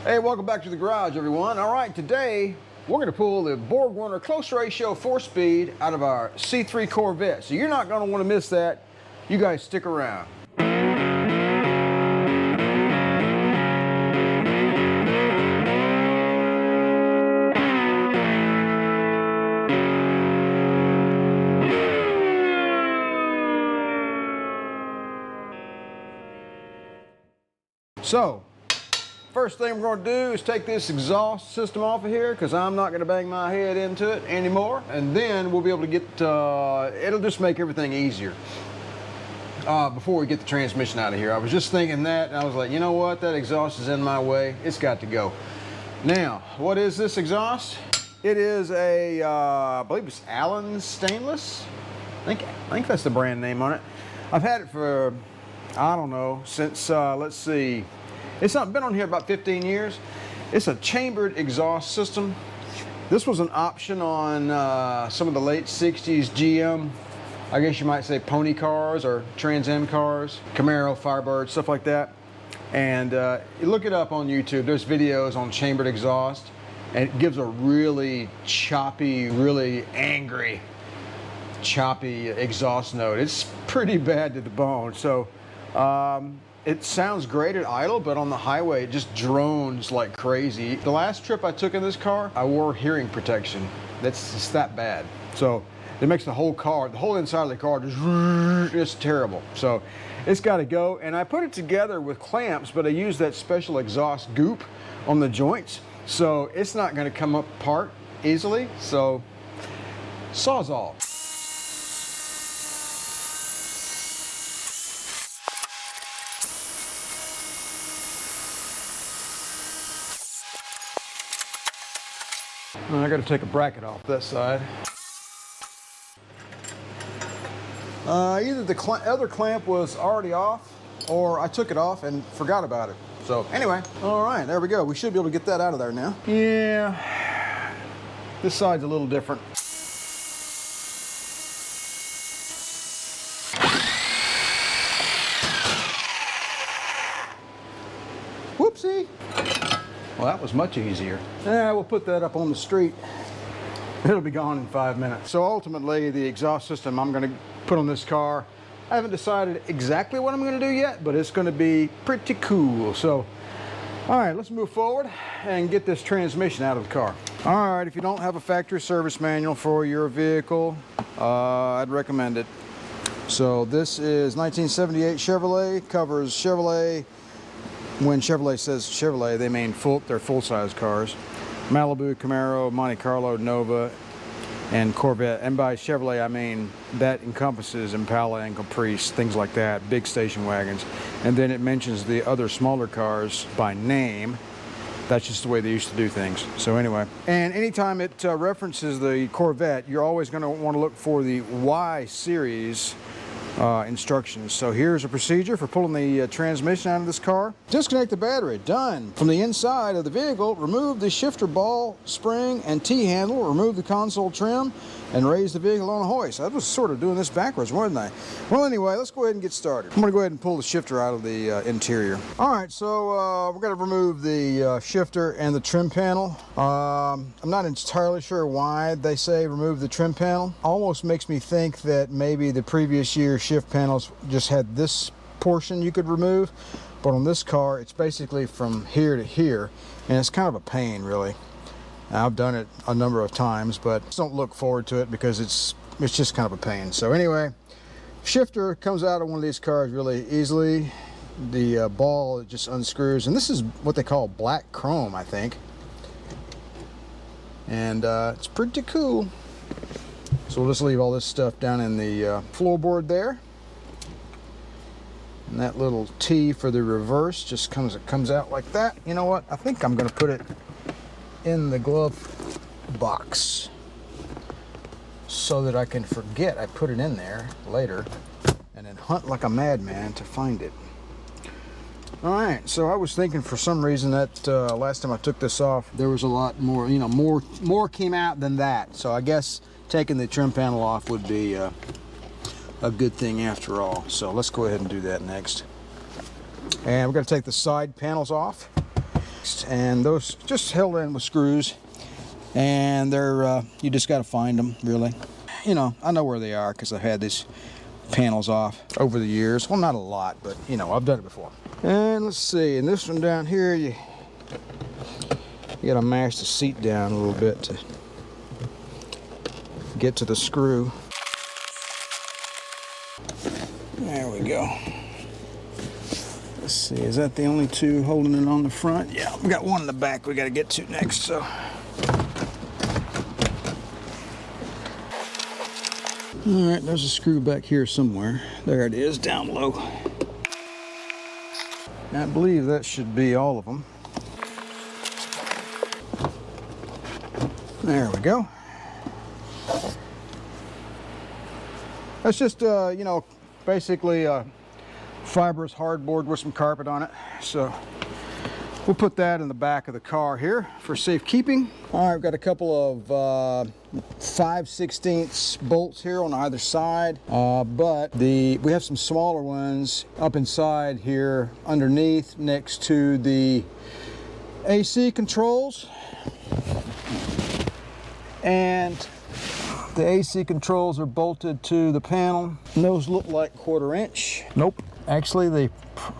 Hey, welcome back to the garage, everyone. All right, today we're going to pull the Borg Warner close ratio 4-speed out of our C3 Corvette. So you're not going to want to miss that. You guys stick around. So, first thing we're going to do is take this exhaust system off of here because I'm not going to bang my head into it anymore. And then we'll be able to get, it'll just make everything easier before we get the transmission out of here. I was just thinking that, and I was like, you know what, that exhaust is in my way. It's got to go. Now, what is this exhaust? It is a, I believe it's Allen stainless. I think that's the brand name on it. I've had it for, I don't know, since, let's see, it's not been on here about 15 years. It's a chambered exhaust system. This was an option on some of the late 60s GM, I guess you might say pony cars or Trans Am cars, Camaro, Firebird, stuff like that. And you look it up on YouTube. There's videos on chambered exhaust, and it gives a really choppy, really angry, choppy exhaust note. It's pretty bad to the bone. So it sounds great at idle, but on the highway it just drones like crazy. The last trip I took in this car, I wore hearing protection. It's that bad. So it makes the whole car, the whole inside of the car just terrible. So it's got to go. And I put it together with clamps, but I use that special exhaust goop on the joints. So it's not going to come apart easily. So Sawzall. I got to take a bracket off that side. Either the other clamp was already off, or I took it off and forgot about it. So anyway, all right, there we go. We should be able to get that out of there now. Yeah, this side's a little different. Whoopsie. Well, that was much easier. Yeah, we'll put that up on the street. It'll be gone in 5 minutes. So ultimately, the exhaust system I'm going to put on this car, I haven't decided exactly what I'm going to do yet, but it's going to be pretty cool. So, all right, let's move forward and get this transmission out of the car. All right, if you don't have a factory service manual for your vehicle, I'd recommend it. So this is 1978 Chevrolet, covers Chevrolet. When Chevrolet says Chevrolet, they mean they're full-size cars. Malibu, Camaro, Monte Carlo, Nova, and Corvette. And by Chevrolet, I mean that encompasses Impala and Caprice, things like that, big station wagons. And then it mentions the other smaller cars by name. That's just the way they used to do things. So anyway, and anytime it references the Corvette, you're always going to want to look for the Y series instructions. So here's a procedure for pulling the transmission out of this car. Disconnect the battery. Done. From the inside of the vehicle, remove the shifter ball, spring, and T-handle. Remove the console trim and raise the vehicle on a hoist. I was sort of doing this backwards, wasn't I? Well, anyway, let's go ahead and get started. I'm going to go ahead and pull the shifter out of the interior. All right, so we're going to remove the shifter and the trim panel. I'm not entirely sure why they say remove the trim panel. Almost makes me think that maybe the previous year's shift panels just had this portion you could remove, but on this car it's basically from here to here, and it's kind of a pain, really. I've done it a number of times, but don't look forward to it because it's just kind of a pain. So anyway, shifter comes out of one of these cars really easily. The ball just unscrews, and this is what they call black chrome, I think, and it's pretty cool. So we'll just leave all this stuff down in the floorboard there. And that little T for the reverse just comes out like that. You know what? I think I'm going to put it in the glove box so that I can forget I put it in there later and then hunt like a madman to find it. All right, so I was thinking for some reason that last time I took this off, there was a lot more, you know, more came out than that. So I guess taking the trim panel off would be a good thing after all. So let's go ahead and do that next. And we're going to take the side panels off. And those just held in with screws, and they're you just got to find them, really. You know, I know where they are because I've had these panels off over the years. Well, not a lot, but you know, I've done it before. And let's see, and this one down here, you got to mash the seat down a little bit to get to the screw. There we go. Let's see, is that the only two holding it on the front? Yeah, we got one in the back we got to get to next, so. All right, there's a screw back here somewhere. There it is, down low. I believe that should be all of them. There we go. That's just, you know, basically fibrous hardboard with some carpet on it. So we'll put that in the back of the car here for safekeeping. All right, we've got a couple of 5/16 bolts here on either side, but we have some smaller ones up inside here underneath next to the AC controls. And the AC controls are bolted to the panel. And those look like 1/4 inch. Nope, actually they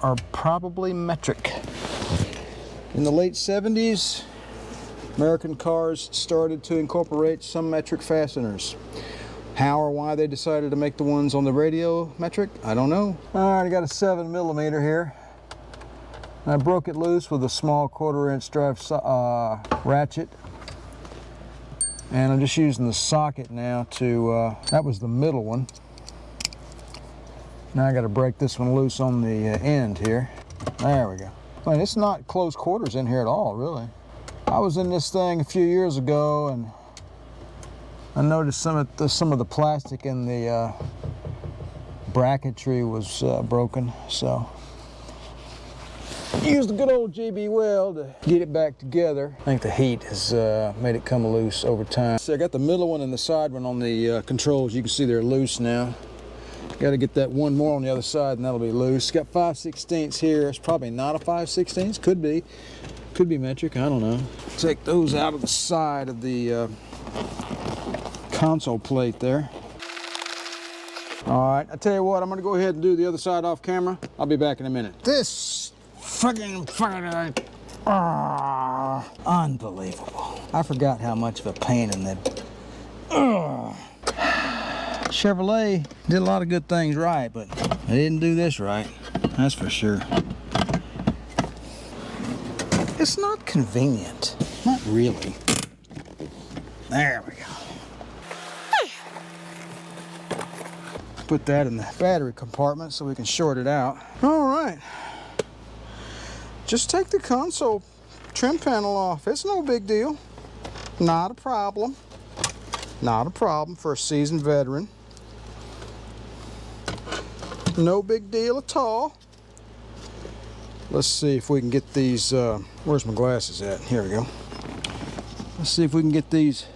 are probably metric. In the late 70s, American cars started to incorporate some metric fasteners. How or why they decided to make the ones on the radio metric, I don't know. All right, I got a 7mm here. I broke it loose with a small 1/4 inch drive ratchet. And I'm just using the socket now to, that was the middle one. Now I got to break this one loose on the end here. There we go. I mean, it's not close quarters in here at all, really. I was in this thing a few years ago, and I noticed some of the plastic in the bracketry was broken, so used a good old JB Weld to get it back together. I think the heat has made it come loose over time. So I got the middle one and the side one on the controls. You can see they're loose now. Got to get that one more on the other side and that'll be loose. Got 5/16 here. It's probably not a 5/16. Could be metric. I don't know. Take those out of the side of the console plate there. All right, I tell you what, I'm gonna go ahead and do the other side off camera. I'll be back in a minute. This fucking unbelievable. I forgot how much of a pain in the Chevrolet did a lot of good things right, but they didn't do this right. That's for sure. It's not convenient. Not really. There we go. Put that in the battery compartment so we can short it out. All right. Just take the console trim panel off. It's no big deal. Not a problem. Not a problem for a seasoned veteran. No big deal at all. Let's see if we can get these, where's my glasses at? Here we go. Let's see if we can get these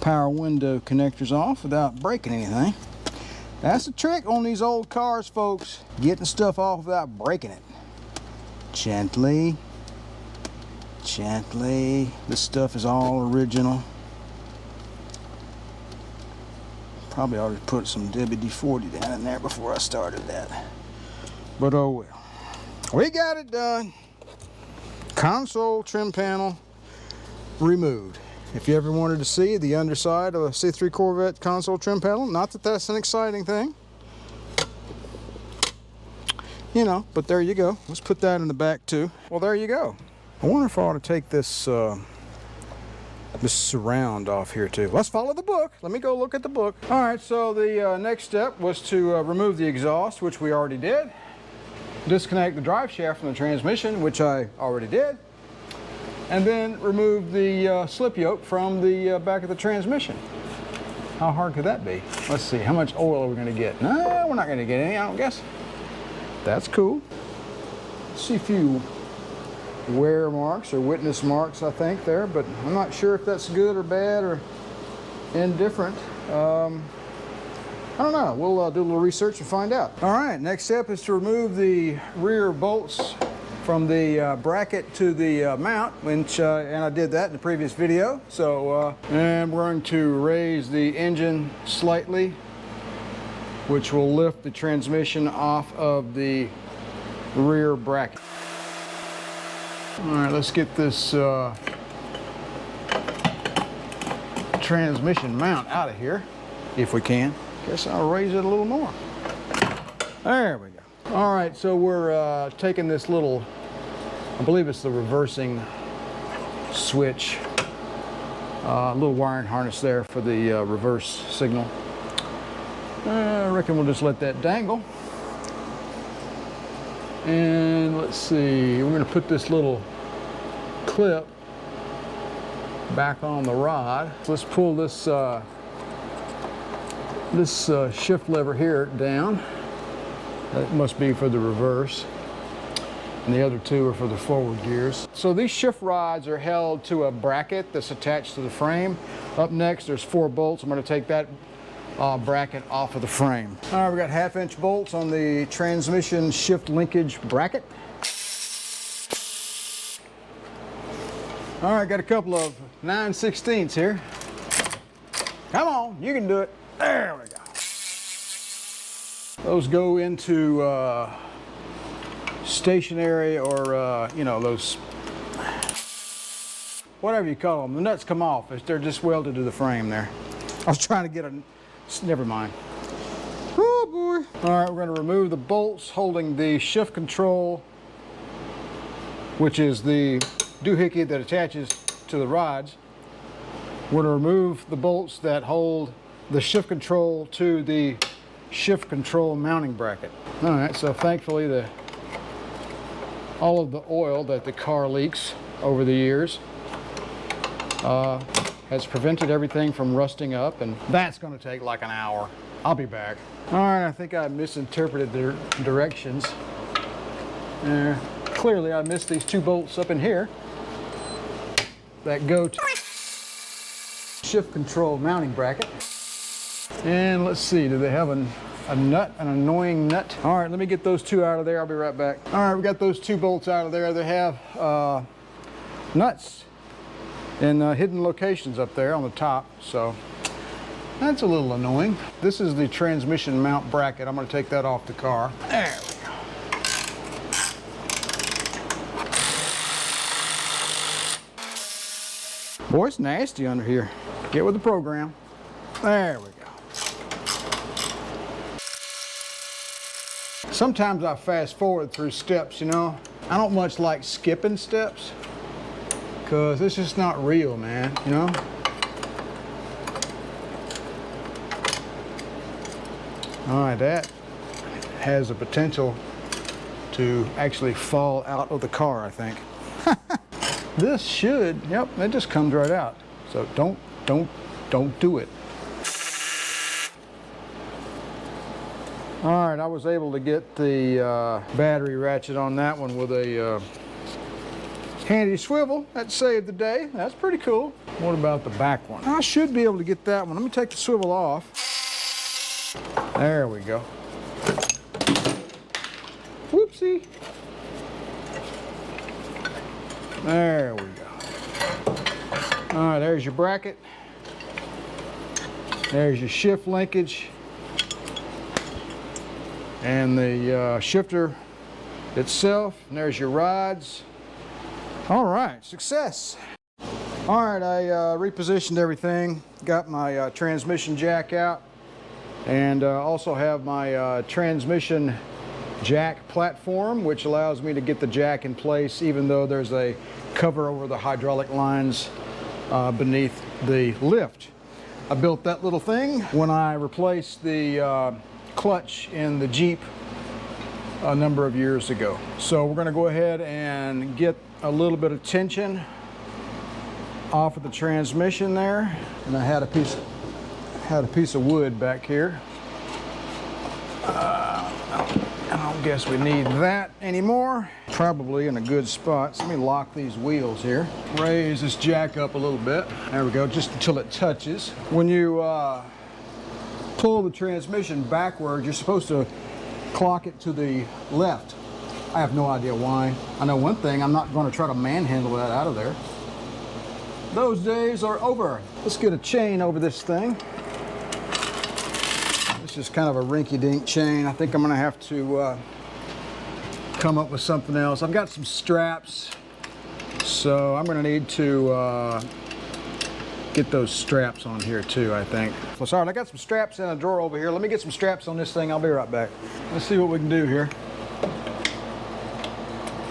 power window connectors off without breaking anything. That's the trick on these old cars, folks. Getting stuff off without breaking it. Gently, gently. This stuff is all original. Probably ought to put some WD-40 down in there before I started that. But oh well. We got it done. Console trim panel removed. If you ever wanted to see the underside of a C3 Corvette console trim panel, not that that's an exciting thing. You know, but there you go. Let's put that in the back too. Well, there you go. I wonder if I ought to take this this surround off here too. Let's follow the book. Let me go look at the book. All right, so the next step was to remove the exhaust, which we already did. Disconnect the drive shaft from the transmission, which I already did. And then remove the slip yoke from the back of the transmission. How hard could that be? Let's see, how much oil are we gonna get? No, we're not gonna get any, I don't guess. That's cool. See a few wear marks or witness marks, I think, there, but I'm not sure if that's good or bad or indifferent. I don't know. We'll do a little research and find out. All right, next step is to remove the rear bolts from the bracket to the mount, which, and I did that in the previous video. So, and we're going to raise the engine slightly, which will lift the transmission off of the rear bracket. All right, let's get this transmission mount out of here, if we can. Guess I'll raise it a little more. There we go. All right, so we're taking this little, I believe it's the reversing switch, little wiring harness there for the reverse signal. I reckon we'll just let that dangle. And let's see, we're going to put this little clip back on the rod. So let's pull this shift lever here down. That must be for the reverse. And the other two are for the forward gears. So these shift rods are held to a bracket that's attached to the frame. Up next, there's 4 bolts. I'm going to take that bracket off of the frame. All right, we got 1/2-inch bolts on the transmission shift linkage bracket. All right, got a couple of 9/16 here. Come on, you can do it. There we go. Those go into stationary or, you know, those, whatever you call them. The nuts come off. They're just welded to the frame there. I was trying to get a, never mind. Oh boy. All right, we're going to remove the bolts holding the shift control, which is the doohickey that attaches to the rods. We're going to remove the bolts that hold the shift control to the shift control mounting bracket. All right, so thankfully all of the oil that the car leaks over the years has prevented everything from rusting up, and that's going to take like an hour. I'll be back. All right, I think I misinterpreted the directions. Clearly I missed these 2 bolts up in here that go to shift control mounting bracket. And let's see, do they have a nut, an annoying nut? All right, let me get those 2 out of there. I'll be right back. All right, we got those 2 bolts out of there. They have nuts in hidden locations up there on the top, so that's a little annoying. This is the transmission mount bracket. I'm going to take that off the car. There we go. Boy, it's nasty under here. Get with the program. There we go. Sometimes I fast forward through steps, you know. I don't much like skipping steps because it's just not real, man, you know. All right, that has the potential to actually fall out of the car, I think. This should, yep, it just comes right out. So don't do it. All right, I was able to get the battery ratchet on that one with a handy swivel. That saved the day. That's pretty cool. What about the back one? I should be able to get that one. Let me take the swivel off. There we go. Whoopsie. There we go. All right, there's your bracket. There's your shift linkage. And the shifter itself. And there's your rods. All right, success. All right, I repositioned everything. Got my transmission jack out. And also have my transmission jack platform, which allows me to get the jack in place even though there's a cover over the hydraulic lines beneath the lift. I built that little thing when I replaced the clutch in the Jeep a number of years ago. So we're going to go ahead and get a little bit of tension off of the transmission there. And I had a piece of wood back here. I don't guess we need that anymore. Probably in a good spot. So let me lock these wheels here. Raise this jack up a little bit. There we go, just until it touches. When you pull the transmission backwards, you're supposed to clock it to the left I have no idea why. I know one thing, I'm not going to try to manhandle that out of there. Those days are over. Let's get a chain over this thing. This is kind of a rinky-dink chain. I think I'm going to have to come up with something else. I've got some straps, so I'm going to need to get those straps on here too, I think. So sorry, I got some straps in a drawer over here. Let me get some straps on this thing. I'll be right back. Let's see what we can do here.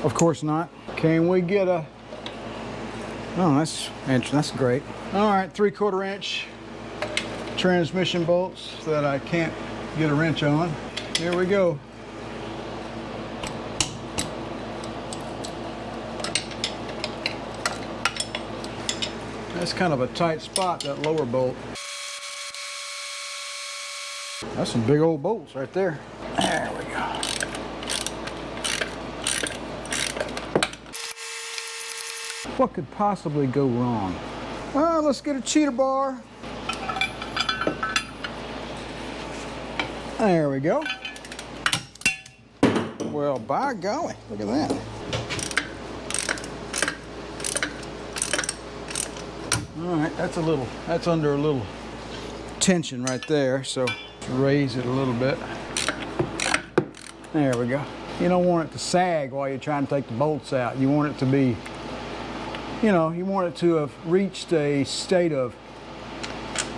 Of course not. Can we get a... Oh, that's great. All right, 3/4 inch transmission bolts that I can't get a wrench on. Here we go. That's kind of a tight spot, that lower bolt. That's some big old bolts right there. There we go. What could possibly go wrong? Well, let's get a cheater bar. There we go. Well, by golly, look at that. All right, that's under a little tension right there, so let's raise it a little bit. There we go. You don't want it to sag while you're trying to take the bolts out. You want it to be, you know, you want it to have reached a state of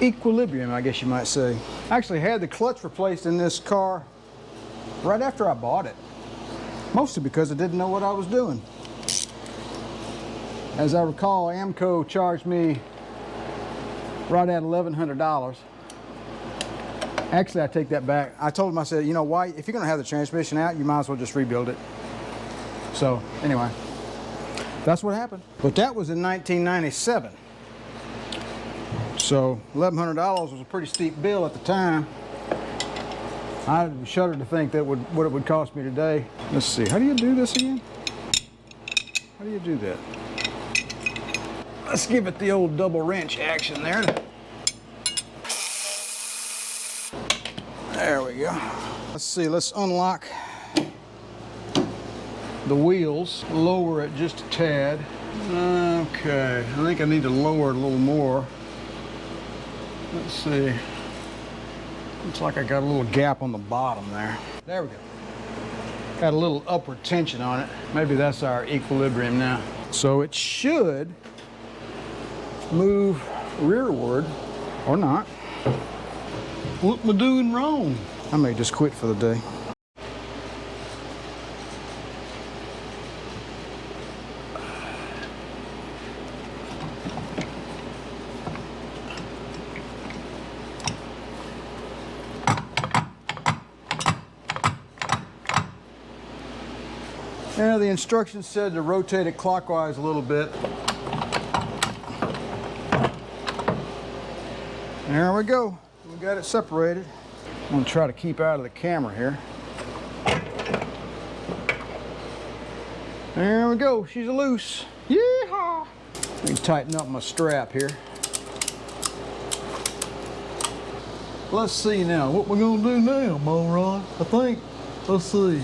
equilibrium, I guess you might say. I actually had the clutch replaced in this car right after I bought it, mostly because I didn't know what I was doing. As I recall, AMCO charged me right at $1,100. Actually, I take that back. I told him, I said, you know, why, if you're gonna have the transmission out, you might as well just rebuild it. So anyway, that's what happened. But that was in 1997. So $1,100 was a pretty steep bill at the time. I shudder to think that what it would cost me today. Let's see, how do you do this again? How do you do that? Let's give it the old double wrench action there. There we go. Let's see, let's unlock the wheels, lower it just a tad. Okay, I think I need to lower it a little more. Let's see. Looks like I got a little gap on the bottom there. There we go. Got a little upward tension on it. Maybe that's our equilibrium now. So it should move rearward, or not. What am I doing wrong? I may just quit for the day. Now the instructions said to rotate it clockwise a little bit. There we go. We got it separated. I'm gonna try to keep out of the camera here. There we go. She's loose. Yeehaw! Let me tighten up my strap here. Let's see now. What we're gonna do now, Monron? I think. Let's see.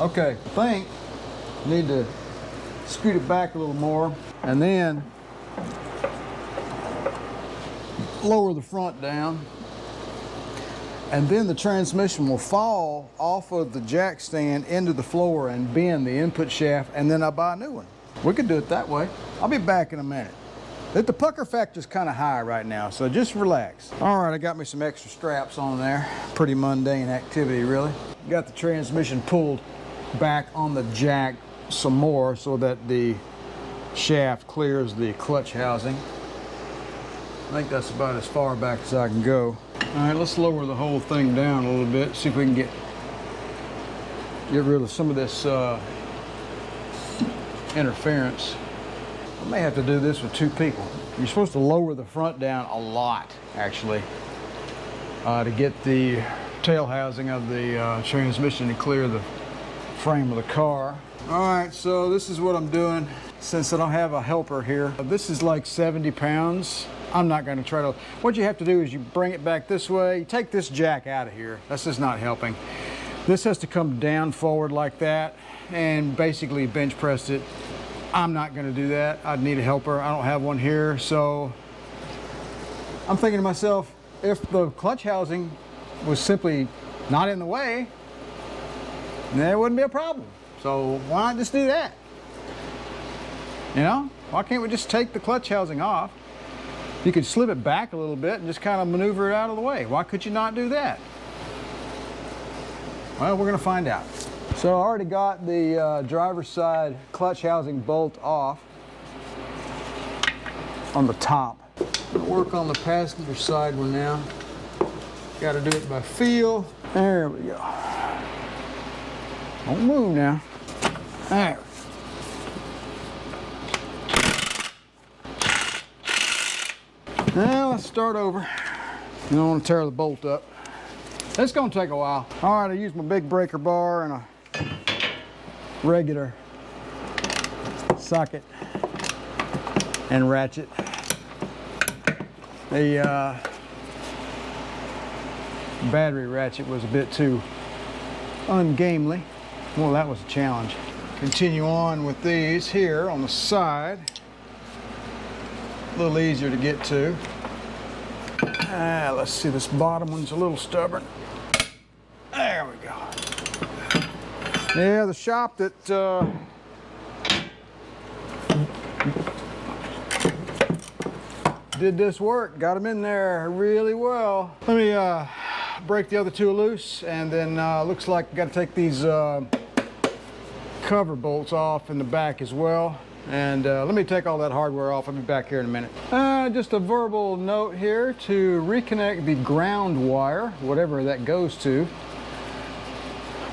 Okay. I think I need to scoot it back a little more, and then lower the front down, and then the transmission will fall off of the jack stand into the floor and bend the input shaft, and then I'll buy a new one. We could do it that way. I'll be back in a minute. The pucker factor is kind of high right now, so just relax. All right, I got me some extra straps on there. Pretty mundane activity, really. Got the transmission pulled back on the jack some more so that the shaft clears the clutch housing. I think that's about as far back as I can go. All right, let's lower the whole thing down a little bit, see if we can get rid of some of this interference. I may have to do this with two people. You're supposed to lower the front down a lot, actually, to get the tail housing of the transmission to clear the frame of the car. All right, so this is what I'm doing since I don't have a helper here. This is like 70 pounds. I'm not going to try to, what you have to do is you bring it back this way, you take this jack out of here. That's just not helping. This has to come down forward like that and basically bench press it. I'm not going to do that. I'd need a helper. I don't have one here, so I'm thinking to myself, if the clutch housing was simply not in the way, there wouldn't be a problem. So why not just do that? You know, why can't we just take the clutch housing off? You could slip it back a little bit and just kind of maneuver it out of the way. Why could you not do that? Well, we're going to find out. So I already got the driver's side clutch housing bolt off on the top. Gonna work on the passenger side one now. Got to do it by feel. There we go. Don't move now. There. Now let's start over. You don't want to tear the bolt up. It's going to take a while. All right, I used my big breaker bar and a regular socket and ratchet. The battery ratchet was a bit too ungainly. Well, that was a challenge. Continue on with these here on the side. A little easier to get to. Let's see, this bottom one's a little stubborn. There we go. Yeah, the shop that did this work got them in there really well. Let me break the other two loose, and then looks like I got to take these cover bolts off in the back as well. And let me take all that hardware off. I'll be back here in a minute. Just a verbal note here to reconnect the ground wire, whatever that goes to,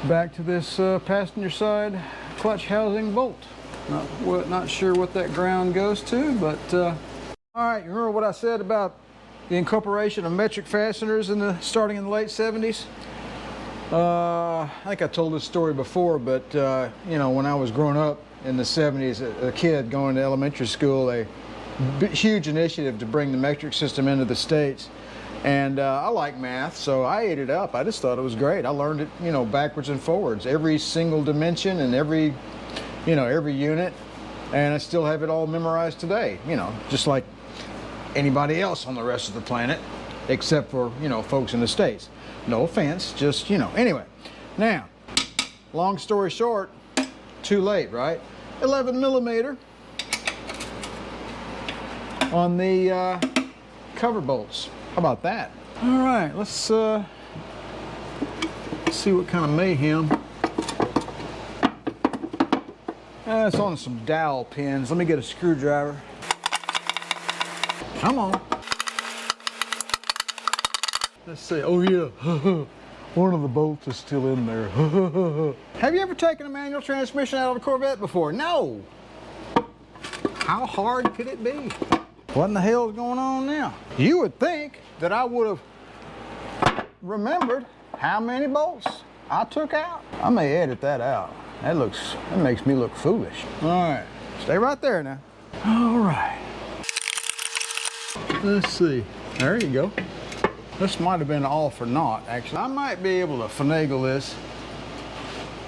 back to this passenger side clutch housing bolt. Not sure what that ground goes to, but all right, you remember what I said about the incorporation of metric fasteners starting in the late 70s? I think I told this story before, but you know, when I was growing up in the 70s, a kid going to elementary school, a huge initiative to bring the metric system into the States. And I like math, so I ate it up. I just thought it was great. I learned it, you know, backwards and forwards, every single dimension and every unit, and I still have it all memorized today, you know, just like anybody else on the rest of the planet, except for, you know, folks in the States. No offense, just, you know. Anyway, now, long story short, too late, right? 11 millimeter on the cover bolts. How about that? All right, let's see what kind of mayhem. It's on some dowel pins. Let me get a screwdriver. Come on. Let's see. Oh yeah, one of the bolts is still in there. Have you ever taken a manual transmission out of a Corvette before? No. How hard could it be? What in the hell is going on now? You would think that I would have remembered how many bolts I took out. I may edit that out. That makes me look foolish. All right, stay right there now. All right. Let's see. There you go. This might have been all for naught, actually. I might be able to finagle this.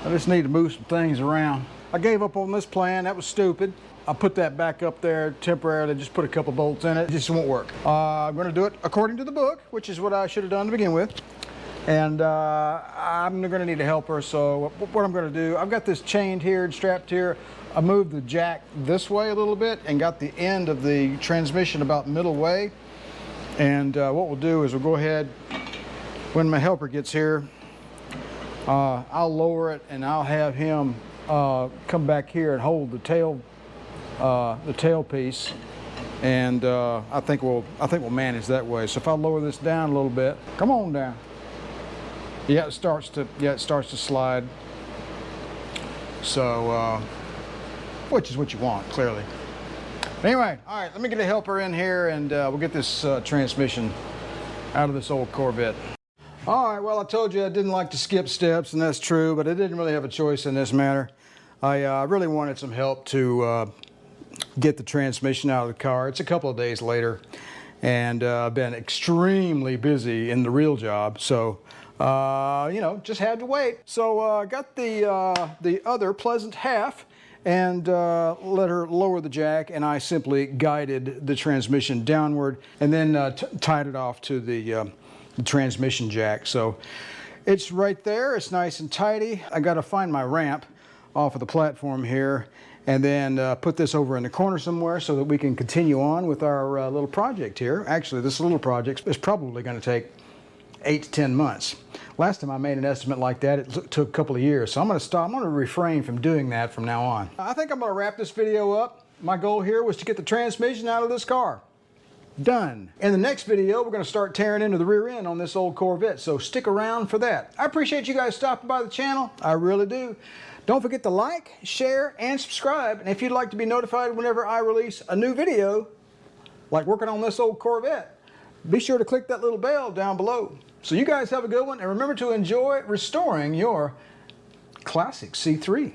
I just need to move some things around. I gave up on this plan. That was stupid. I put that back up there temporarily, just put a couple bolts in it. It just won't work. I'm going to do it according to the book, which is what I should have done to begin with. And I'm going to need a helper, so what I'm going to do, I've got this chained here and strapped here. I moved the jack this way a little bit and got the end of the transmission about middle way. And what we'll do is we'll go ahead, when my helper gets here, I'll lower it and I'll have him come back here and hold the tail piece, and I think we'll manage that way. So if I lower this down a little bit, come on down. Yeah, it starts to slide. So, which is what you want, clearly. Anyway, all right, let me get a helper in here, and we'll get this transmission out of this old Corvette. All right, well, I told you I didn't like to skip steps, and that's true, but I didn't really have a choice in this matter. I really wanted some help to get the transmission out of the car. It's a couple of days later, and I've been extremely busy in the real job, so You know, just had to wait. So I got the other pleasant half and let her lower the jack, and I simply guided the transmission downward and then tied it off to the transmission jack. So it's right there. It's nice and tidy. I got to find my ramp off of the platform here and then put this over in the corner somewhere so that we can continue on with our little project here. Actually, this little project is probably going to take 8 to 10 months. Last time I made an estimate like that, it took a couple of years. So I'm going to stop. I'm going to refrain from doing that from now on. I think I'm going to wrap this video up. My goal here was to get the transmission out of this car. Done. In the next video, we're going to start tearing into the rear end on this old Corvette. So stick around for that. I appreciate you guys stopping by the channel. I really do. Don't forget to like, share, and subscribe. And if you'd like to be notified whenever I release a new video, like working on this old Corvette, be sure to click that little bell down below. So you guys have a good one, and remember to enjoy restoring your classic C3.